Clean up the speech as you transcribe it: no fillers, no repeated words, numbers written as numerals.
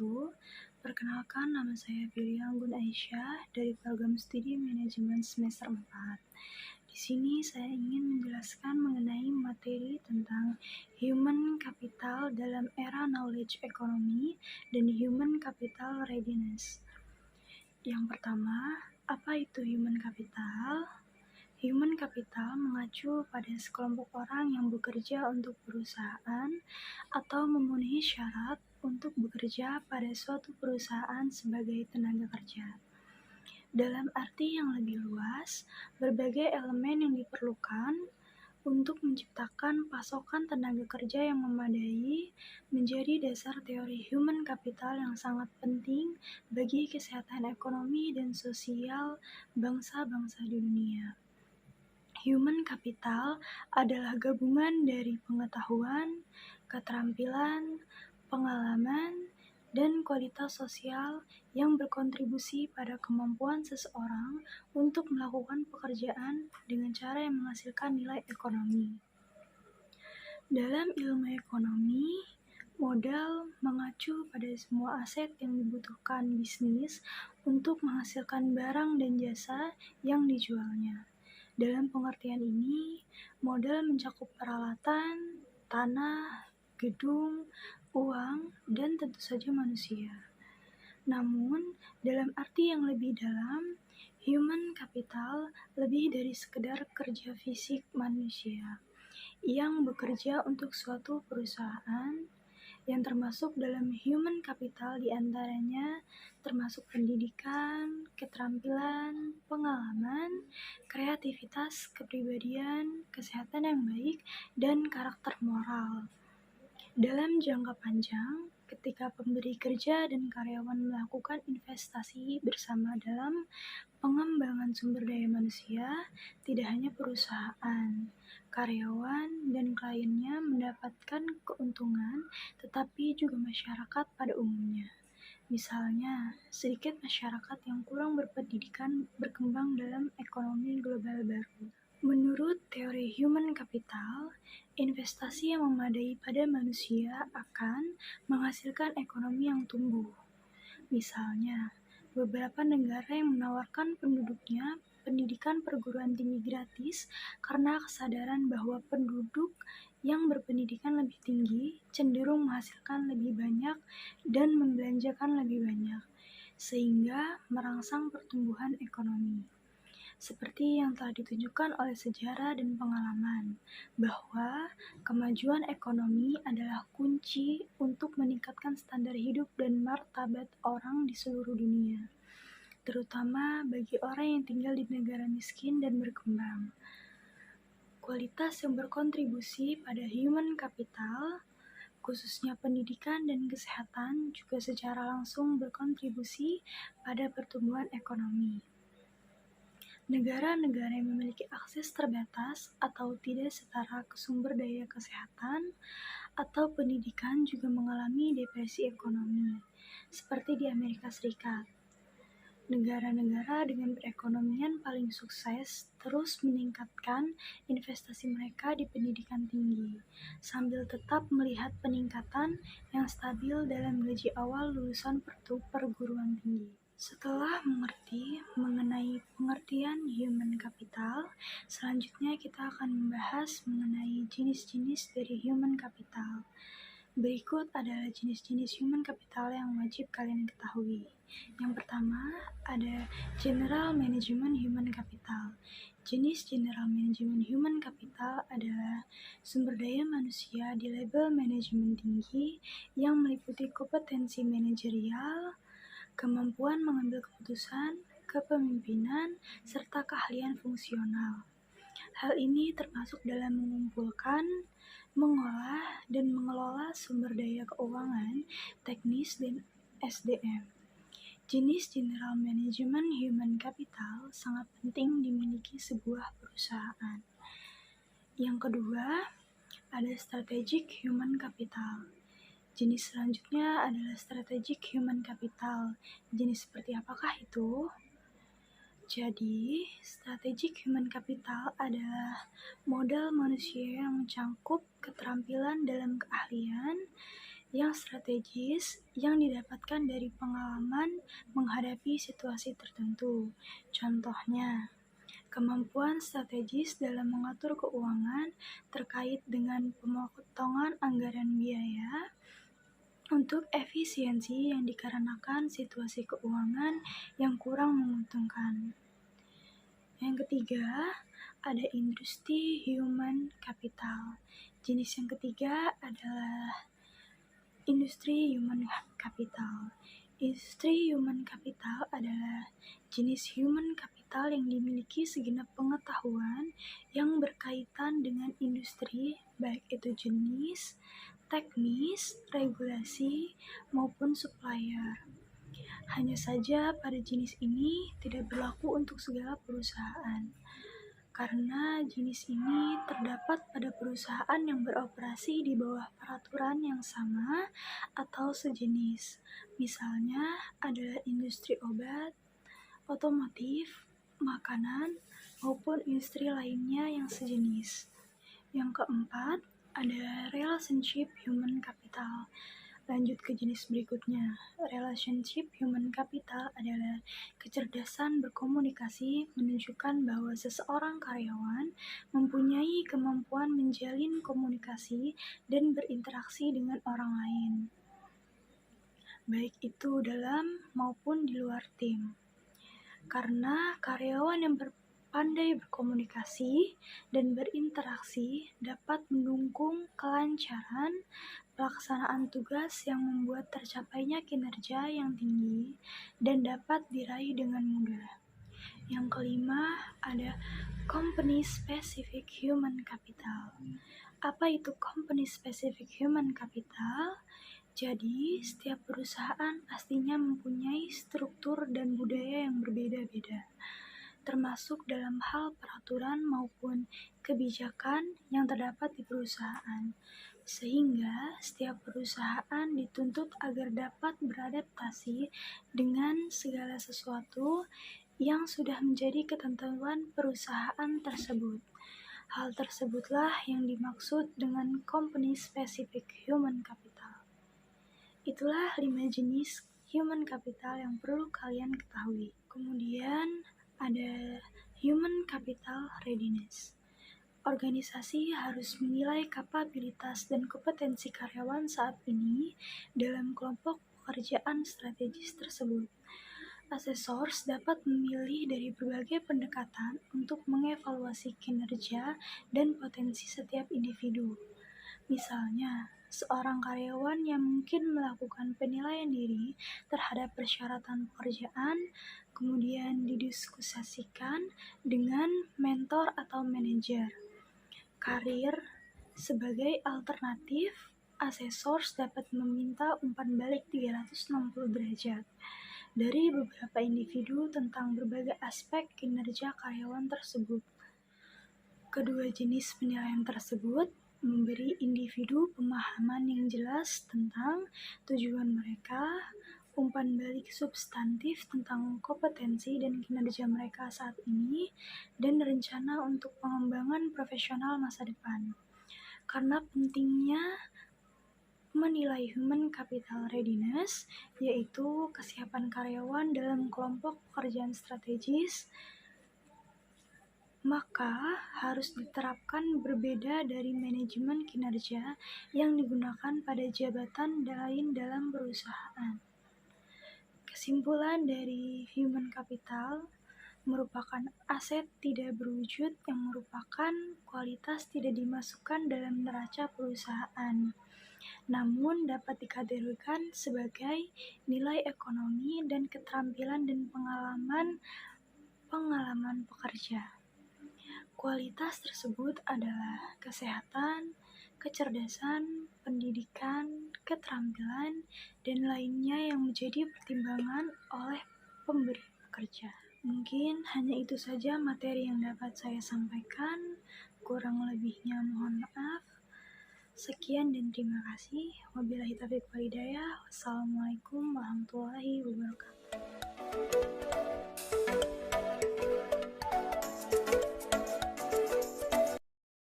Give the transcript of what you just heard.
wabarakatuh. Perkenalkan, nama saya Filia Anggun Aisyah dari program studi manajemen semester 4. Di sini saya ingin menjelaskan mengenai materi tentang human capital dalam era knowledge economy dan human capital readiness. Yang pertama, apa itu human capital? Human capital mengacu pada sekelompok orang yang bekerja untuk perusahaan atau memenuhi syarat untuk bekerja pada suatu perusahaan sebagai tenaga kerja. Dalam arti yang lebih luas, berbagai elemen yang diperlukan untuk menciptakan pasokan tenaga kerja yang memadai menjadi dasar teori human capital yang sangat penting bagi kesehatan ekonomi dan sosial bangsa-bangsa di dunia. Human capital adalah gabungan dari pengetahuan, keterampilan, pengalaman, dan kualitas sosial yang berkontribusi pada kemampuan seseorang untuk melakukan pekerjaan dengan cara yang menghasilkan nilai ekonomi. Dalam ilmu ekonomi, modal mengacu pada semua aset yang dibutuhkan bisnis untuk menghasilkan barang dan jasa yang dijualnya. Dalam pengertian ini, modal mencakup peralatan, tanah, gedung, uang, dan tentu saja manusia. Namun, dalam arti yang lebih dalam, human capital lebih dari sekedar kerja fisik manusia yang bekerja untuk suatu perusahaan, yang termasuk dalam human capital diantaranya termasuk pendidikan, keterampilan, pengalaman, kreativitas, kepribadian, kesehatan yang baik, dan karakter moral. Dalam jangka panjang, ketika pemberi kerja dan karyawan melakukan investasi bersama dalam pengembangan sumber daya manusia, tidak hanya perusahaan, karyawan, dan kliennya mendapatkan keuntungan, tetapi juga masyarakat pada umumnya. Misalnya, sedikit masyarakat yang kurang berpendidikan berkembang dalam ekonomi global baru. Menurut teori human capital, investasi yang memadai pada manusia akan menghasilkan ekonomi yang tumbuh. Misalnya, beberapa negara yang menawarkan penduduknya pendidikan perguruan tinggi gratis karena kesadaran bahwa penduduk yang berpendidikan lebih tinggi cenderung menghasilkan lebih banyak dan membelanjakan lebih banyak, sehingga merangsang pertumbuhan ekonomi. Seperti yang telah ditunjukkan oleh sejarah dan pengalaman, bahwa kemajuan ekonomi adalah kunci untuk meningkatkan standar hidup dan martabat orang di seluruh dunia, terutama bagi orang yang tinggal di negara miskin dan berkembang. Kualitas yang berkontribusi pada human capital, khususnya pendidikan dan kesehatan, juga secara langsung berkontribusi pada pertumbuhan ekonomi. Negara-negara yang memiliki akses terbatas atau tidak setara ke sumber daya kesehatan atau pendidikan juga mengalami depresi ekonomi, seperti di Amerika Serikat. Negara-negara dengan perekonomian paling sukses terus meningkatkan investasi mereka di pendidikan tinggi, sambil tetap melihat peningkatan yang stabil dalam gaji awal lulusan perguruan tinggi. Setelah mengerti mengenai pengertian human capital, selanjutnya kita akan membahas mengenai jenis-jenis dari human capital. Berikut adalah jenis-jenis human capital yang wajib kalian ketahui. Yang pertama, ada General Management Human Capital. Jenis General Management Human Capital adalah sumber daya manusia di level manajemen tinggi yang meliputi kompetensi manajerial, kemampuan mengambil keputusan, kepemimpinan, serta keahlian fungsional. Hal ini termasuk dalam mengumpulkan, mengolah, dan mengelola sumber daya keuangan, teknis, dan SDM. Jenis General Management Human Capital sangat penting dimiliki sebuah perusahaan. Yang kedua, ada Strategic Human Capital. Jenis selanjutnya adalah Strategic Human Capital. Jenis seperti apakah itu? Jadi, Strategic Human Capital adalah modal manusia yang mencangkup keterampilan dalam keahlian, yang strategis yang didapatkan dari pengalaman menghadapi situasi tertentu. Contohnya, kemampuan strategis dalam mengatur keuangan terkait dengan pemotongan anggaran biaya untuk efisiensi yang dikarenakan situasi keuangan yang kurang menguntungkan. Yang ketiga, ada industri human capital. Jenis yang ketiga adalah industri human capital. Industri human capital adalah jenis human capital yang dimiliki segenap pengetahuan yang berkaitan dengan industri, baik itu jenis, teknis, regulasi, maupun supplier. Hanya saja pada jenis ini tidak berlaku untuk segala perusahaan, karena jenis ini terdapat pada perusahaan yang beroperasi di bawah peraturan yang sama atau sejenis. Misalnya adalah industri obat, otomotif, makanan, maupun industri lainnya yang sejenis. Yang keempat, ada relationship human capital. Lanjut ke jenis berikutnya. Relationship human capital adalah kecerdasan berkomunikasi, menunjukkan bahwa seseorang karyawan mempunyai kemampuan menjalin komunikasi dan berinteraksi dengan orang lain, baik itu dalam maupun di luar tim. Karena karyawan yang pandai berkomunikasi dan berinteraksi dapat mendukung kelancaran pelaksanaan tugas yang membuat tercapainya kinerja yang tinggi dan dapat diraih dengan mudah. Yang kelima, ada company specific human capital. Apa itu company specific human capital? Jadi, setiap perusahaan pastinya mempunyai struktur dan budaya yang berbeda-beda, termasuk dalam hal peraturan maupun kebijakan yang terdapat di perusahaan, sehingga setiap perusahaan dituntut agar dapat beradaptasi dengan segala sesuatu yang sudah menjadi ketentuan perusahaan tersebut. Hal tersebutlah yang dimaksud dengan company specific human capital. Itulah 5 jenis human capital yang perlu kalian ketahui. Kemudian ada human capital readiness. Organisasi harus menilai kapabilitas dan kompetensi karyawan saat ini dalam kelompok pekerjaan strategis tersebut. Asesors dapat memilih dari berbagai pendekatan untuk mengevaluasi kinerja dan potensi setiap individu. Misalnya, seorang karyawan yang mungkin melakukan penilaian diri terhadap persyaratan pekerjaan, kemudian didiskusikan dengan mentor atau manajer. Karir sebagai alternatif, asesors dapat meminta umpan balik 360 derajat dari beberapa individu tentang berbagai aspek kinerja karyawan tersebut. Kedua jenis penilaian tersebut memberi individu pemahaman yang jelas tentang tujuan mereka, umpan balik substantif tentang kompetensi dan kinerja mereka saat ini, dan rencana untuk pengembangan profesional masa depan. Karena pentingnya menilai human capital readiness, yaitu kesiapan karyawan dalam kelompok pekerjaan strategis, maka harus diterapkan berbeda dari manajemen kinerja yang digunakan pada jabatan lain dalam perusahaan. Kesimpulan dari human capital merupakan aset tidak berwujud yang merupakan kualitas tidak dimasukkan dalam neraca perusahaan, namun dapat dikategorikan sebagai nilai ekonomi dan keterampilan dan pengalaman pekerja. Kualitas tersebut adalah kesehatan, kecerdasan, pendidikan, keterampilan, dan lainnya yang menjadi pertimbangan oleh pemberi pekerja. Mungkin hanya itu saja materi yang dapat saya sampaikan. Kurang lebihnya mohon maaf. Sekian dan terima kasih. Wabillahi taufiq wal hidayah. Wassalamualaikum warahmatullahi wabarakatuh.